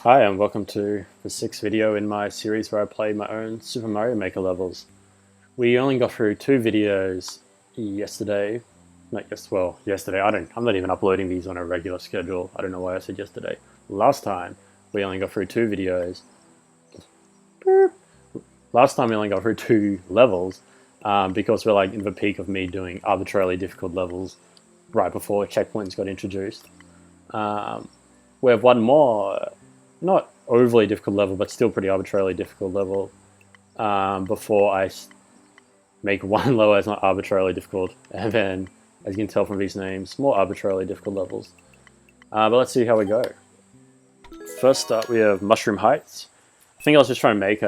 Hi, and welcome to the sixth video in my series where I play my own Super Mario Maker levels. We only got through two videos yesterday. Yesterday. I'm not even uploading these on a regular schedule. I don't know why I said yesterday. Last time we only got through two videos. Last time we only got through two levels because we're like in the peak of me doing arbitrarily difficult levels right before checkpoints got introduced. We have one more, not overly difficult level, but still pretty arbitrarily difficult level before I make one lower as not arbitrarily difficult, and then, as you can tell from these names, more arbitrarily difficult levels. But let's see how we go. First up, we have Mushroom Heights. I think I was just trying to make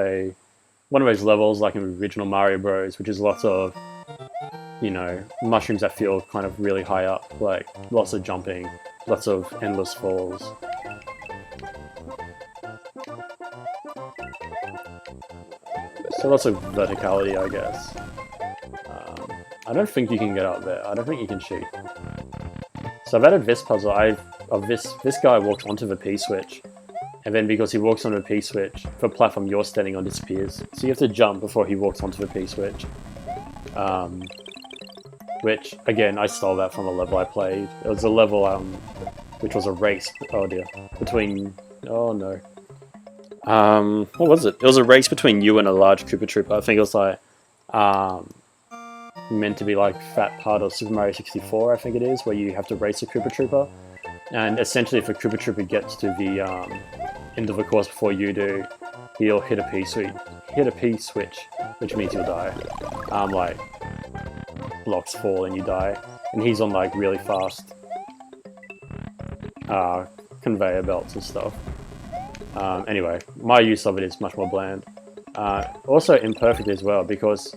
one of those levels like in the original Mario Bros, which is lots of, mushrooms that feel kind of really high up, like lots of jumping, lots of endless falls. So lots of verticality, I guess. I don't think you can get up there. I don't think you can cheat. So I've added this puzzle. This guy walks onto the P-switch, and then because he walks onto the P-switch, the platform you're standing on disappears. So you have to jump before he walks onto the P-switch. Which, again, I stole that from a level I played. It was a level which was a race. Oh dear. Oh no. What was it? It was a race between you and a large Koopa Troopa. I think it was like meant to be like that part of Super Mario 64, I think it is, where you have to race a Koopa Troopa. And essentially, if a Koopa Troopa gets to the end of the course before you do, he'll hit a P-switch, which means you'll die. Like blocks fall and you die, and he's on like really fast conveyor belts and stuff. Anyway, my use of it is much more bland. Also imperfect as well, because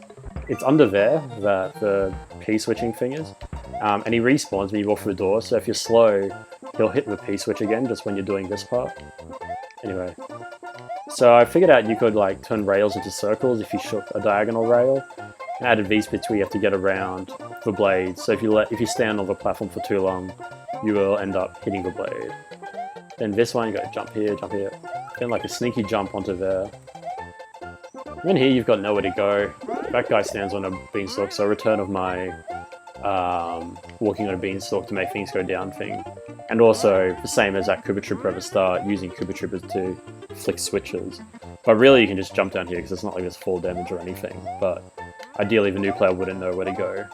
it's under there that the P-switching thing is. And he respawns when you walk through the door, so if you're slow, he'll hit the P-switch again just when you're doing this part. Anyway. So I figured out you could like turn rails into circles if you shook a diagonal rail, and added these bits where you have to get around the blades. So if you stand on the platform for too long, you will end up hitting the blade. Then this one, you go jump here, then like a sneaky jump onto there. And then here you've got nowhere to go. That guy stands on a beanstalk, so return of my walking on a beanstalk to make things go down thing. And also, the same as that Koopa Troopa at the start, using Koopa Troopas to flick switches. But really you can just jump down here because it's not like there's fall damage or anything. But ideally the new player wouldn't know where to go.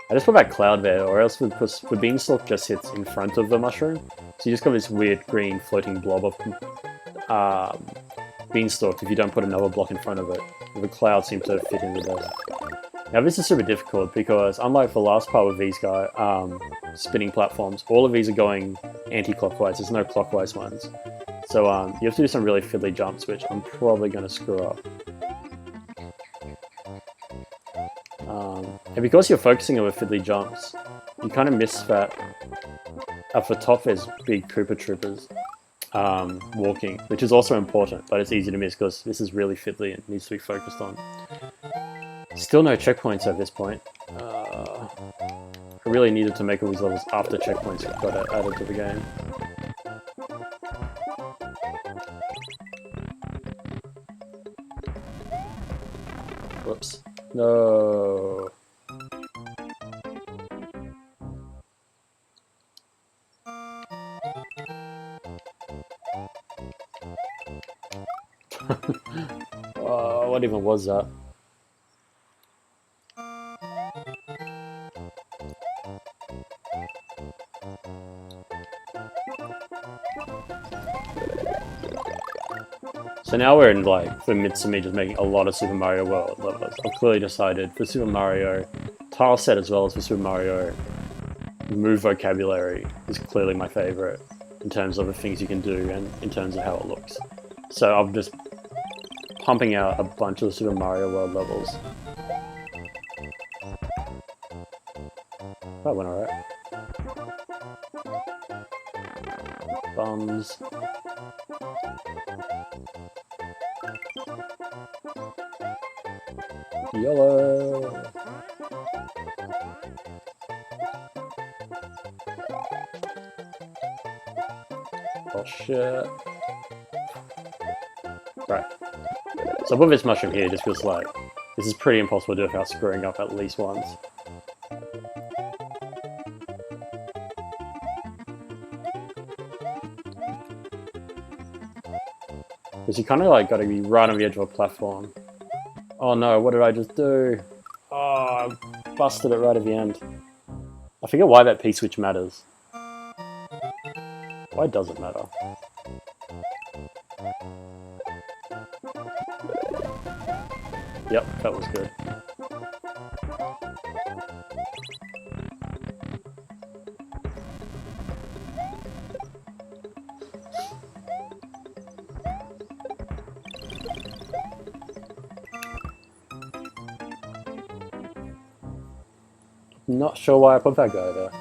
I just put that cloud there, or else because the beanstalk just sits in front of the mushroom, so you just got this weird green floating blob of beanstalk if you don't put another block in front of it. The cloud seems to fit in the best. Now this is super difficult because unlike the last part with these guys, spinning platforms, all of these are going anti-clockwise, there's no clockwise ones. So you have to do some really fiddly jumps, which I'm probably going to screw up. And because you're focusing on the fiddly jumps, you kind of miss that at the top there's big Koopa Troopas walking, which is also important, but it's easy to miss because this is really fiddly and needs to be focused on. Still no checkpoints at this point. I really needed to make all these levels after checkpoints got added to the game. Whoops. No. Oh, what even was that? So now we're in like the midst of me just making a lot of Super Mario World levels. I've clearly decided for Super Mario tile set as well as for Super Mario move vocabulary is clearly my favorite in terms of the things you can do and in terms of how it looks. So I'm just pumping out a bunch of the Super Mario World levels. That went alright. Bums. Yellow. shit. Right. So I put this mushroom here just because, like, this is pretty impossible to do without screwing up at least once. Because you kind of, like, got to be right on the edge of a platform. Oh no, what did I just do? Oh, I busted it right at the end. I forget why that P-switch matters. Why does it matter? Yep, that was good. Not sure why I put that guy there.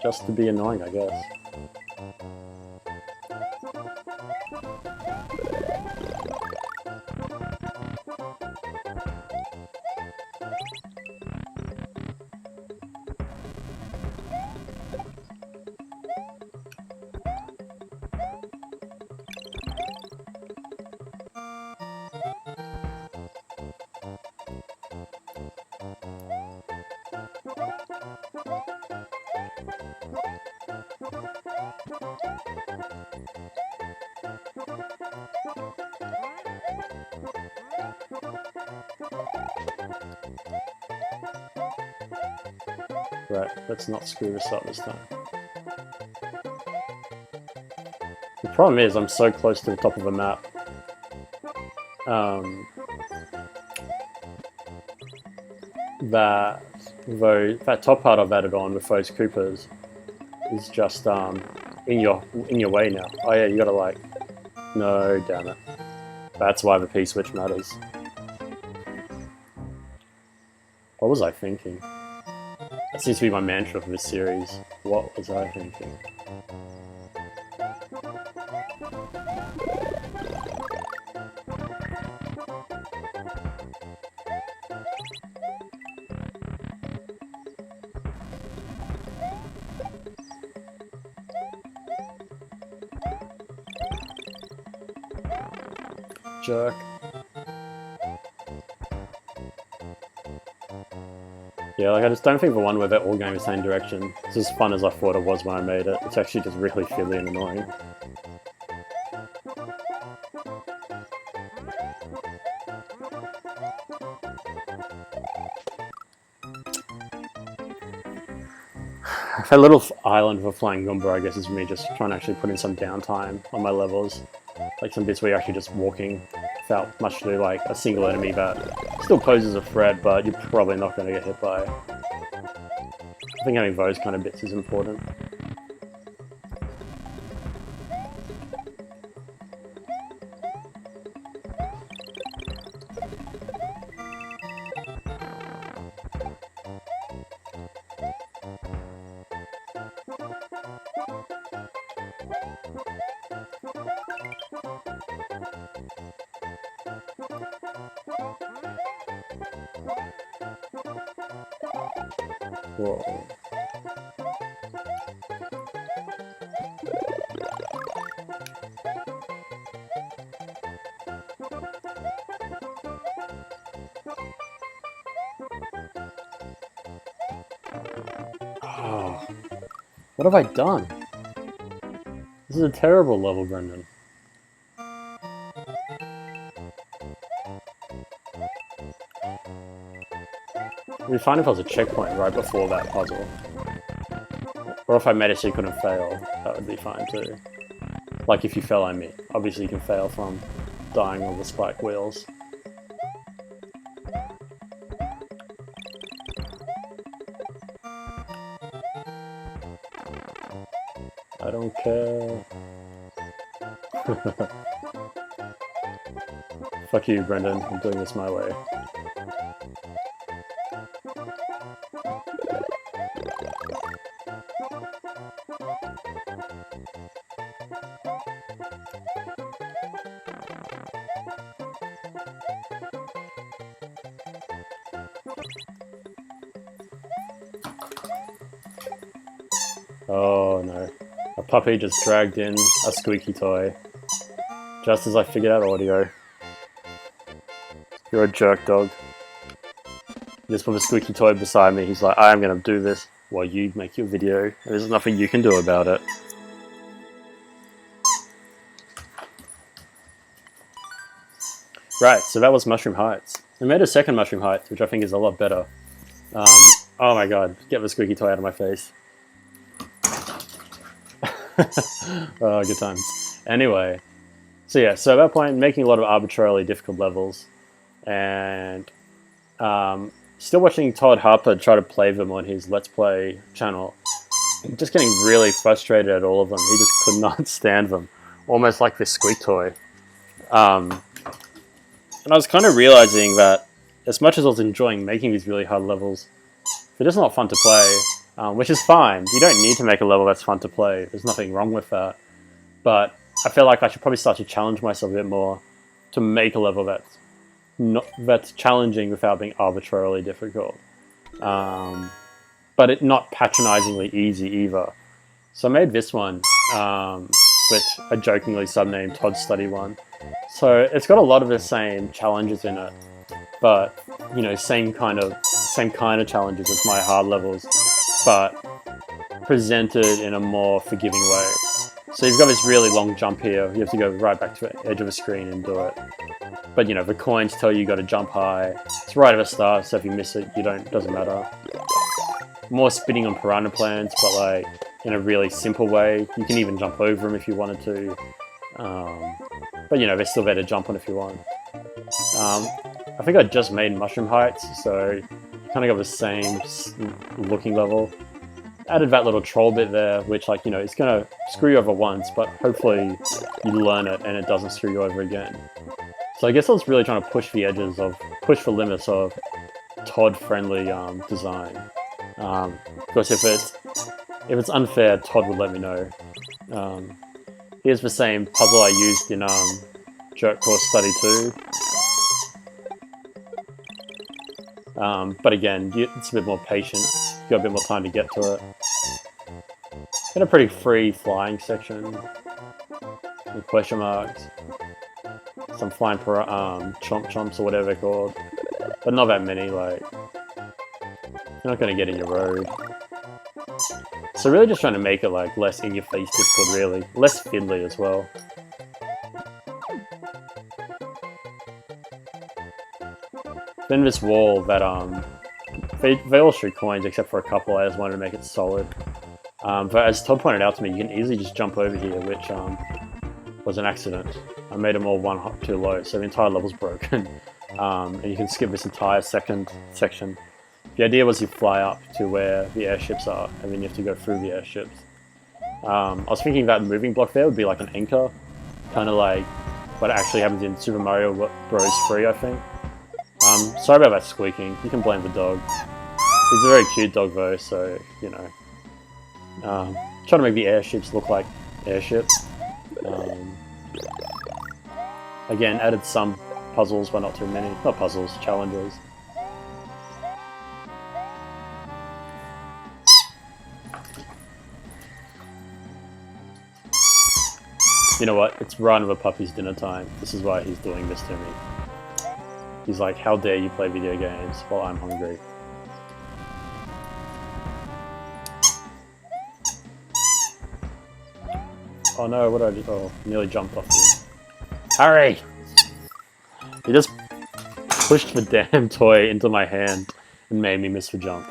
Just to be annoying, I guess. Right, let's not screw this up this time. The problem is I'm so close to the top of a map. That top part I've added on with those Koopas is just in your way now. Oh yeah, you gotta like, no, damn it. That's why the P-switch matters. What was I thinking? That seems to be my mantra for this series. What was I thinking? Jerk. Yeah, like I just don't think the one where they're all going the same direction is as fun as I thought it was when I made it. It's actually just really fiddly and annoying. That little island for Flying Goomba, I guess, is me just trying to actually put in some downtime on my levels. Like some bits where you're actually just walking without much to do, like a single enemy that still poses a threat, but you're probably not going to get hit by. I think having those kind of bits is important. Whoa. Oh. What have I done? This is a terrible level, Brendan. It'd be fine if I was a checkpoint right before that puzzle. Or if I made it so you couldn't fail, that would be fine too. Like if you fell, I mean. Obviously you can fail from dying on the spike wheels. I don't care. Fuck you, Brendan. I'm doing this my way. Oh no. A puppy just dragged in a squeaky toy. Just as I figured out audio. You're a jerk, dog. He just put a squeaky toy beside me. He's like, I am going to do this while you make your video. There's nothing you can do about it. Right, so that was Mushroom Heights. We made a second Mushroom Heights, which I think is a lot better. Oh my god, get the squeaky toy out of my face. Oh, good times. Anyway, so yeah, so at that point, making a lot of arbitrarily difficult levels, and still watching Todd Harper try to play them on his Let's Play channel. Just getting really frustrated at all of them. He just could not stand them. Almost like this squeak toy. And I was kind of realizing that as much as I was enjoying making these really hard levels, they're just not fun to play, which is fine. You don't need to make a level that's fun to play. There's nothing wrong with that. But I feel like I should probably start to challenge myself a bit more to make a level that's challenging without being arbitrarily difficult. But it not patronizingly easy either. So I made this one, which I jokingly subnamed Todd Study 1. So it's got a lot of the same challenges in it, but you know, same kind of challenges as my hard levels, but presented in a more forgiving way. So you've got this really long jump here. You have to go right back to the edge of a screen and do it. But you know, the coins tell you got to jump high. It's right at the start, so if you miss it, doesn't matter. More spinning on piranha plants, but like in a really simple way. You can even jump over them if you wanted to. But you know, they're still there to jump on if you want. I think I just made Mushroom Heights, so you kind of got the same looking level. Added that little troll bit there, which, like, you know, it's gonna screw you over once, but hopefully you learn it and it doesn't screw you over again. So I guess I was really trying to push the limits of Todd-friendly design. Because if it's unfair, Todd would let me know. Here's the same puzzle I used in Jerk Course Study 2. But again, it's a bit more patient. You got a bit more time to get to it. In a pretty free flying section. Some question marks. Some flying chomps or whatever they're called. But not that many, like... You're not going to get in your road. So really just trying to make it like less in-your-face difficult, really. Less Findlay as well. Then this wall that, they all shoot coins except for a couple. I just wanted to make it solid. But as Todd pointed out to me, you can easily just jump over here, which was an accident. I made them all one hop too low, so the entire level's broken. And you can skip this entire second section. The idea was you fly up to where the airships are, and then you have to go through the airships. I was thinking that moving block there would be like an anchor, kind of like what actually happens in Super Mario Bros. 3, I think. Sorry about that squeaking. You can blame the dog. He's a very cute dog though, so, you know. Trying to make the airships look like airships. Again, added some puzzles, but not too many. Not puzzles, challenges. You know what? It's Run of a Puppy's dinner time. This is why he's doing this to me. He's like, how dare you play video games while I'm hungry. Oh no, what did I do? Oh, nearly jumped off you. Hurry! He just pushed the damn toy into my hand and made me miss the jump.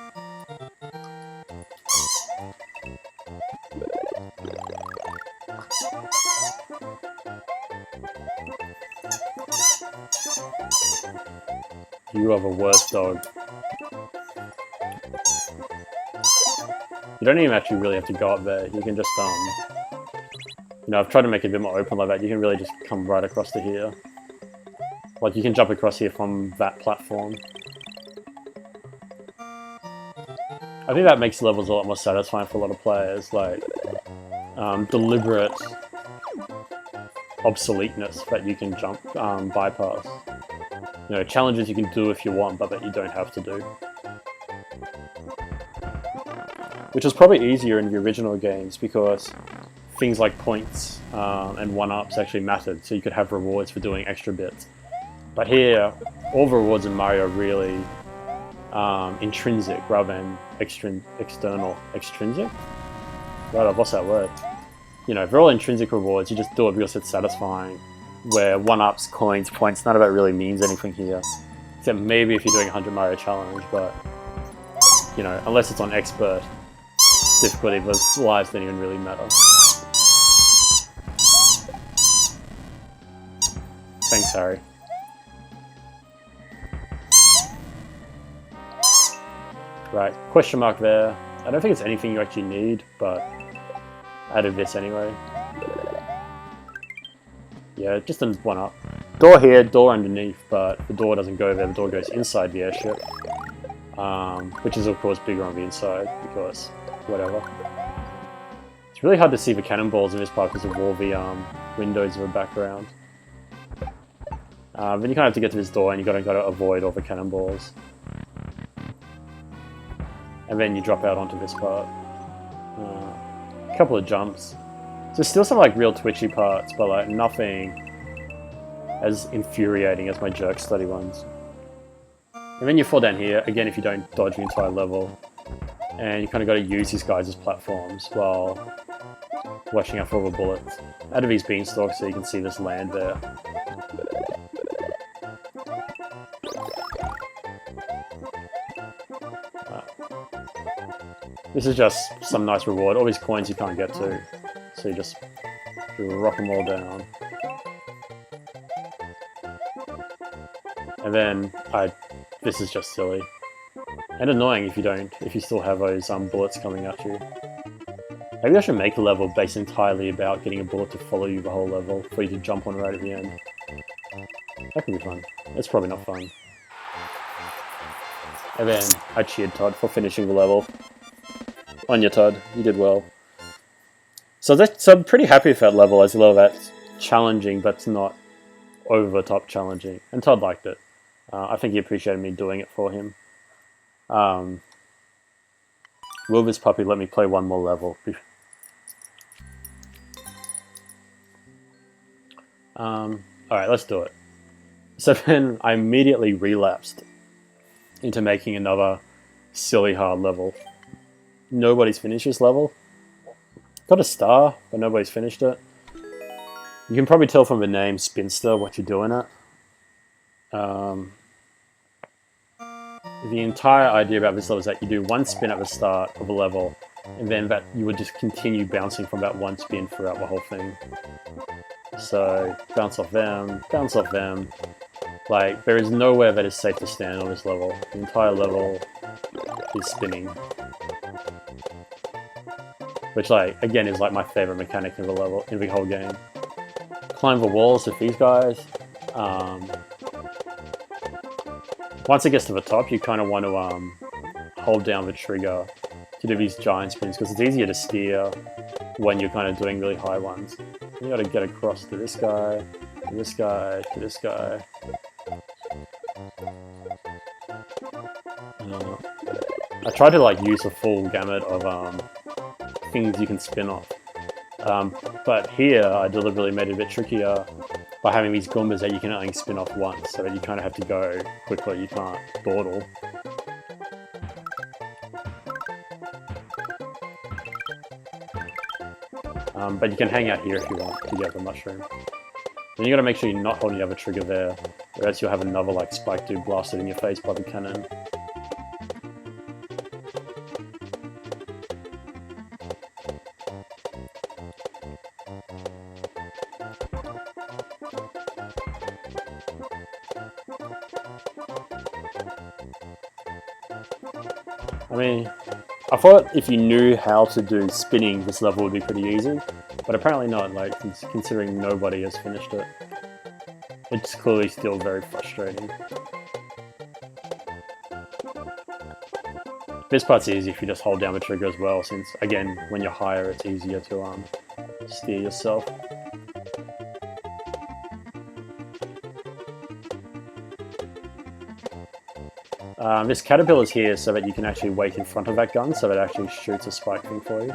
You are the worst dog. You don't even actually really have to go up there. You can just, you know, I've tried to make it a bit more open like that. You can really just come right across to here. Like, you can jump across here from that platform. I think that makes levels a lot more satisfying for a lot of players. Like, deliberate obsoleteness that you can jump, bypass. You know, challenges you can do if you want, but that you don't have to do. Which was probably easier in the original games, because things like points and one-ups actually mattered, so you could have rewards for doing extra bits. But here, all the rewards in Mario are really intrinsic rather than external. Extrinsic? Right, what's that word? You know, they're all intrinsic rewards, you just do it because it's satisfying. Where one-ups, coins, points, none of that really means anything here. Except maybe if you're doing a 100 Mario challenge, but, you know, unless it's on expert difficulty, the lives don't even really matter. Thanks, Harry. Right, question mark there. I don't think it's anything you actually need, but added this anyway. Yeah, just a one-up. Door here, door underneath, but the door doesn't go there, the door goes inside the airship. Which is of course bigger on the inside, because whatever. It's really hard to see the cannonballs in this part because of all the windows in the background. Then you kind of have to get to this door and you gotta avoid all the cannonballs. And then you drop out onto this part. A couple of jumps. There's still some like real twitchy parts, but like nothing as infuriating as my jerk study ones. And then you fall down here, again if you don't dodge the entire level. And you kind of got to use these guys as platforms while watching out for all the bullets. Out of these beanstalks so you can see this land there. This is just some nice reward. All these coins you can't get to, so you just rock them all down. And then this is just silly and annoying if you still have those bullets coming at you. Maybe I should make a level based entirely about getting a bullet to follow you the whole level for you to jump on right at the end. That could be fun. It's probably not fun. And then I cheered Todd for finishing the level. On your Todd, you did well. So I'm pretty happy with that level as a level that's challenging, but it's not over the top challenging. And Todd liked it. I think he appreciated me doing it for him. Will this puppy let me play one more level? Alright, let's do it. So then I immediately relapsed into making another silly hard level. Nobody's finished this level. Got a star, but nobody's finished it. You can probably tell from the name Spinster what you're doing it. The entire idea about this level is that you do one spin at the start of a level, and then that you would just continue bouncing from that one spin throughout the whole thing. So, bounce off them, bounce off them. Like, there is nowhere that is safe to stand on this level. The entire level is spinning. Which, like, again, is like my favorite mechanic in the level, in the whole game. Climb the walls with these guys. Once it gets to the top, you kind of want to hold down the trigger to do these giant spins, because it's easier to steer when you're kind of doing really high ones. You got to get across to this guy, to this guy, to this guy. I tried to like use a full gamut of things you can spin off. But here I deliberately made it a bit trickier by having these Goombas that you can only spin off once, so that you kind of have to go quickly, you can't dawdle. But you can hang out here if you want to get the mushroom. Then you gotta make sure you're not holding the other trigger there, or else you'll have another like spike dude blasted in your face by the cannon. I mean, I thought if you knew how to do spinning, this level would be pretty easy, but apparently not, like, considering nobody has finished it. It's clearly still very frustrating. This part's easy if you just hold down the trigger as well, since, again, when you're higher, it's easier to steer yourself. This caterpillar's here so that you can actually wait in front of that gun so that it actually shoots a spike thing for you.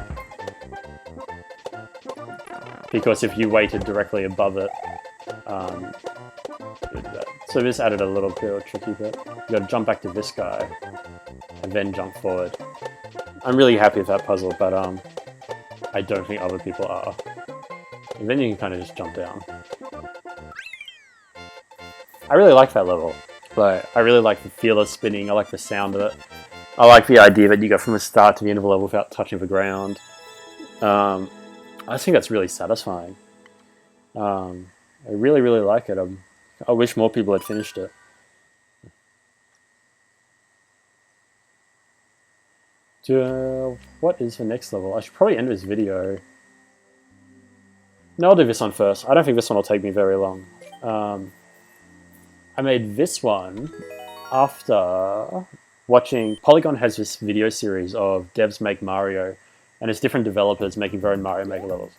because if you waited directly above it, you would do that. So this added a little bit of a tricky bit. You gotta jump back to this guy, and then jump forward. I'm really happy with that puzzle, but I don't think other people are. And then you can kind of just jump down. I really like that level. Like, I really like the feel of spinning, I like the sound of it. I like the idea that you go from the start to the end of the level without touching the ground. I think that's really satisfying. I really, really like it. I wish more people had finished it. What is the next level? I should probably end this video. No, I'll do this one first. I don't think this one will take me very long. I made this one after watching... Polygon has this video series of devs make Mario, and it's different developers making their own Mario Maker levels.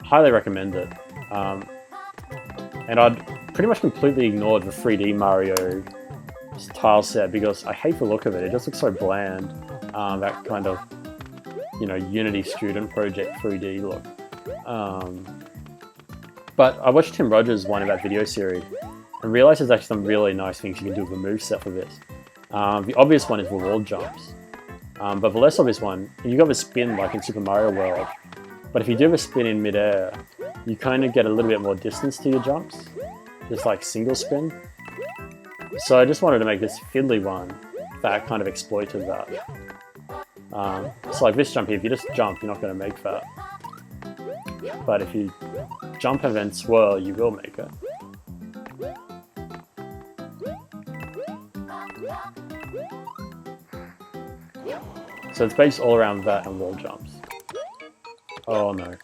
Highly recommend it. And I'd pretty much completely ignored the 3D Mario tile set because I hate the look of it. It just looks so bland. That kind of, you know, Unity student project 3D look. But I watched Tim Rogers' one of that video series and realised there's actually some really nice things you can do with the moveset for this. The obvious one is the wall jumps. But the less obvious one, you got the spin like in Super Mario World. But if you do the spin in midair, you kind of get a little bit more distance to your jumps. Just like single spin. So I just wanted to make this Findlay one that kind of exploited that. So like this jump here, if you just jump, you're not going to make that. But if you jump and then swirl, you will make it. So it's based all around that and wall jumps. Oh no.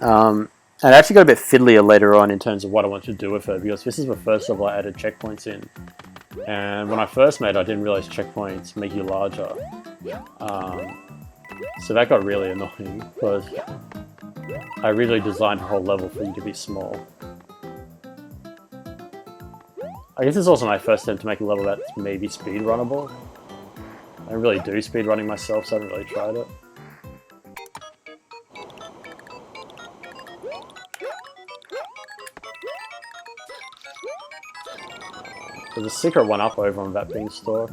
And I actually got a bit fiddlier later on in terms of what I want to do with it, because this is the first level I added checkpoints in. And when I first made it, I didn't realize checkpoints make you larger. So that got really annoying, because I really designed the whole level for you to be small. I guess it's also my first attempt to make a level that's maybe speedrunnable. I don't really do speedrunning myself, so I haven't really tried it. There's a secret one up over on that beanstalk.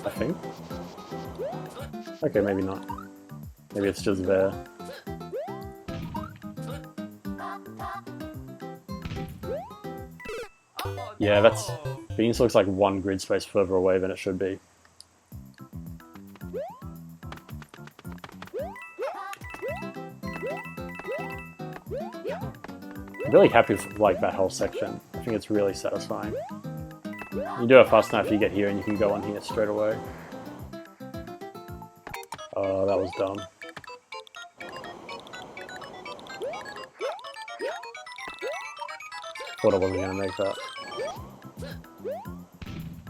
I think. Okay, maybe not. Maybe it's just there. Yeah, that's... Beanstalk's like one grid space further away than it should be. I'm really happy with like that whole section. I think it's really satisfying. You do it fast enough, you get here and you can go on here straight away. Oh, that was dumb. Thought I wasn't going to make that.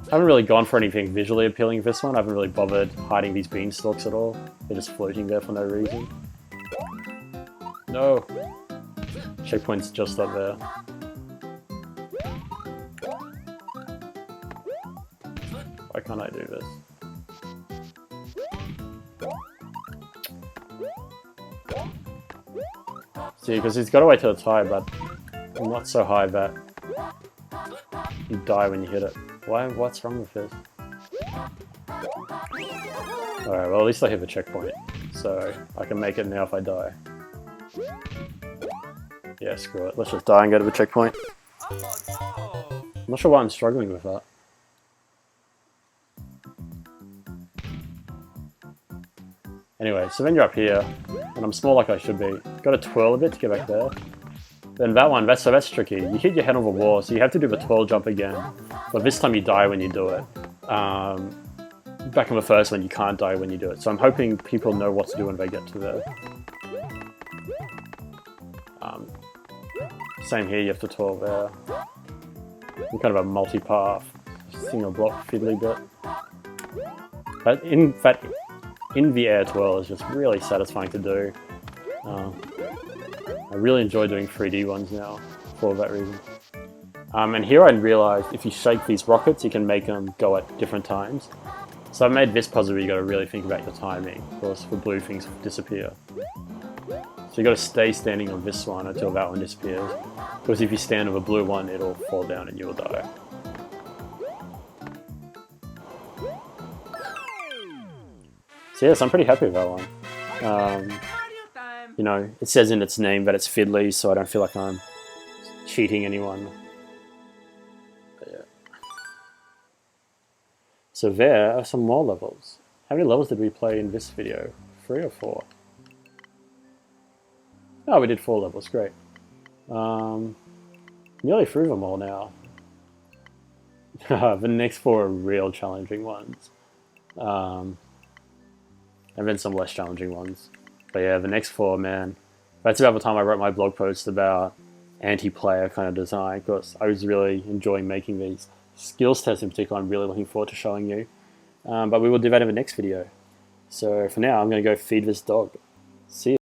I haven't really gone for anything visually appealing with this one. I haven't really bothered hiding these beanstalks at all. They're just floating there for no reason. No! Checkpoint's just up there. Why can't I do this? See, because he's got to wait till it's high, but not so high that you die when you hit it. What's wrong with this? Alright, well at least I hit the checkpoint, so I can make it now if I die. Yeah, screw it. Let's just die and go to the checkpoint. I'm not sure why I'm struggling with that. Anyway, so then you're up here, and I'm small like I should be. Got to twirl a bit to get back there. Then that one, that's tricky. You hit your head on the wall, so you have to do the twirl jump again. But this time you die when you do it. Back in the first one, you can't die when you do it. So I'm hoping people know what to do when they get to there. Same here, you have to twirl there. Kind of a multi-path, single block fiddly bit. But in the air twirl is just really satisfying to do. I really enjoy doing 3D ones now, for that reason. And here I realized if you shake these rockets, you can make them go at different times. So I've made this puzzle where you got to really think about your timing, of course, for blue things disappear. So you got to stay standing on this one until that one disappears, because if you stand on the blue one, it'll fall down and you'll die. So yes, I'm pretty happy with that one. You know, it says in its name that it's Findlay, so I don't feel like I'm cheating anyone. But yeah. So there are some more levels. How many levels did we play in this video? 3 or 4? Oh, we did 4 levels, great. Nearly through them all now. The next 4 are real challenging ones. And then some less challenging ones. But yeah, the next 4, man. That's about the time I wrote my blog post about anti-player kind of design, because I was really enjoying making these. Skills tests in particular, I'm really looking forward to showing you. But we will do that in the next video. So for now, I'm going to go feed this dog. See you.